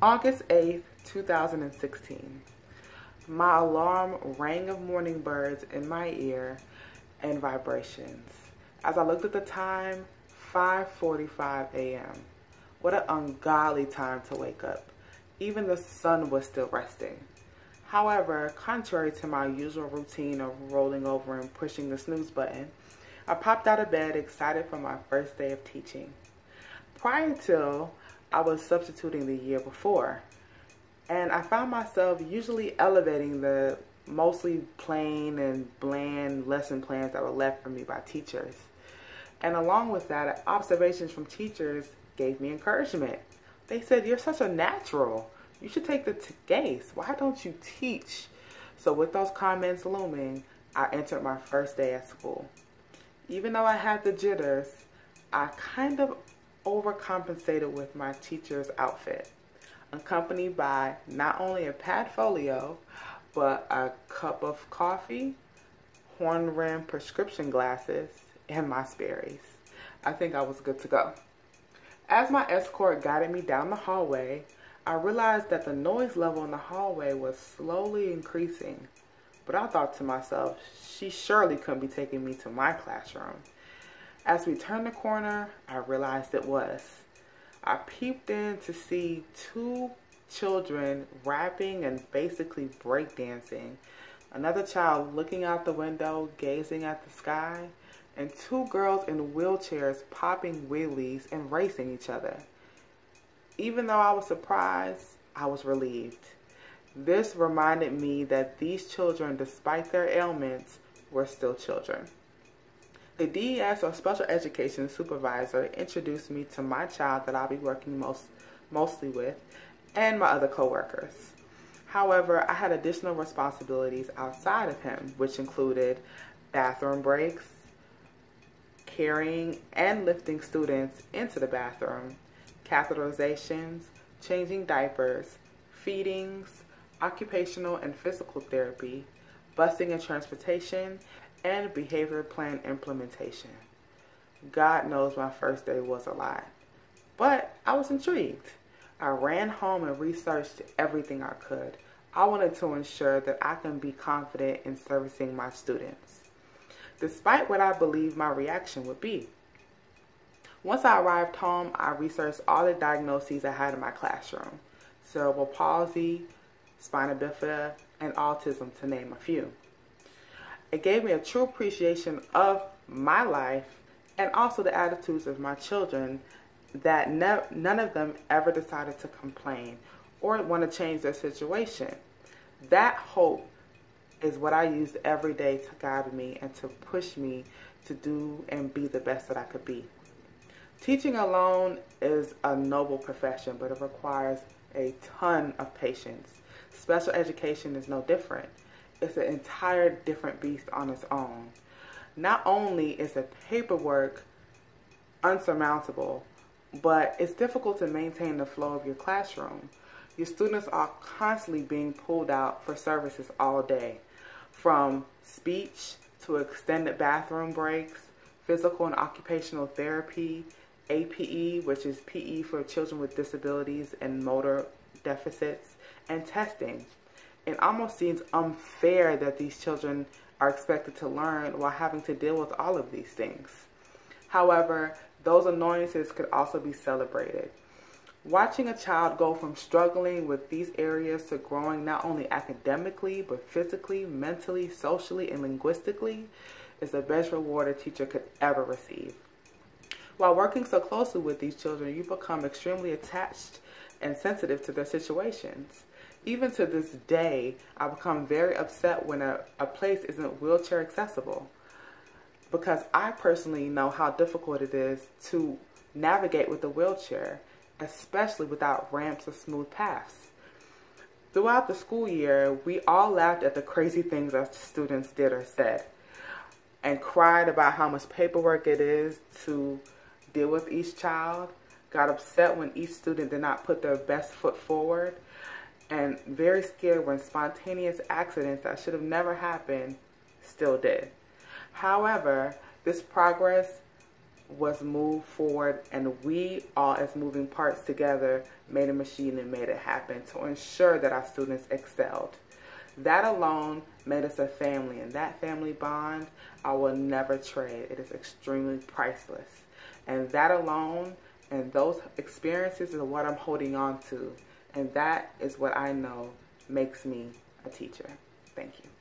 August 8th, 2016. My alarm rang of morning birds in my ear and vibrations. As I looked at the time, 5:45 a.m. What an ungodly time to wake up. Even the sun was still resting. However, contrary to my usual routine of rolling over and pushing the snooze button, I popped out of bed excited for my first day of teaching. Prior to, I was substituting the year before, and I found myself usually elevating the mostly plain and bland lesson plans that were left for me by teachers. And along with that, observations from teachers gave me encouragement. They said, "You're such a natural. You should take the GACE. Why don't you teach?" So with those comments looming, I entered my first day at school. Even though I had the jitters, I kind of overcompensated with my teacher's outfit, accompanied by not only a pad folio, but a cup of coffee, horn-rimmed prescription glasses, and my Sperry's. I think I was good to go. As my escort guided me down the hallway, I realized that the noise level in the hallway was slowly increasing. But I thought to myself, she surely couldn't be taking me to my classroom. As we turned the corner, I realized it was. I peeped in to see two children rapping and basically breakdancing, another child looking out the window, gazing at the sky, and two girls in wheelchairs popping wheelies and racing each other. Even though I was surprised, I was relieved. This reminded me that these children, despite their ailments, were still children. The DES, or special education supervisor, introduced me to my child that I'll be working mostly with, and my other coworkers. However, I had additional responsibilities outside of him, which included bathroom breaks, carrying and lifting students into the bathroom, catheterizations, changing diapers, feedings, occupational and physical therapy, busing and transportation, and behavior plan implementation. God knows my first day was a lot, but I was intrigued. I ran home and researched everything I could. I wanted to ensure that I can be confident in servicing my students, despite what I believed my reaction would be. Once I arrived home, I researched all the diagnoses I had in my classroom: cerebral palsy, spina bifida, and autism, to name a few. It gave me a true appreciation of my life and also the attitudes of my children, that none of them ever decided to complain or want to change their situation. That hope is what I used every day to guide me and to push me to do and be the best that I could be. Teaching alone is a noble profession, but it requires a ton of patience. Special education is no different. It's an entire different beast on its own. Not only is the paperwork unsurmountable, but it's difficult to maintain the flow of your classroom. Your students are constantly being pulled out for services all day, from speech to extended bathroom breaks, physical and occupational therapy, APE, which is PE for children with disabilities and motor deficits, and testing. It almost seems unfair that these children are expected to learn while having to deal with all of these things. However, those annoyances could also be celebrated. Watching a child go from struggling with these areas to growing not only academically, but physically, mentally, socially, and linguistically is the best reward a teacher could ever receive. While working so closely with these children, you become extremely attached and sensitive to their situations. Even to this day, I become very upset when a place isn't wheelchair accessible, because I personally know how difficult it is to navigate with a wheelchair, especially without ramps or smooth paths. Throughout the school year, we all laughed at the crazy things our students did or said, and cried about how much paperwork it is to deal with each child, got upset when each student did not put their best foot forward, and very scared when spontaneous accidents that should have never happened still did. However, this progress was moved forward, and we all as moving parts together made a machine and made it happen to ensure that our students excelled. That alone made us a family, and that family bond I will never trade. It is extremely priceless. And that alone and those experiences is what I'm holding on to. And that is what I know makes me a teacher. Thank you.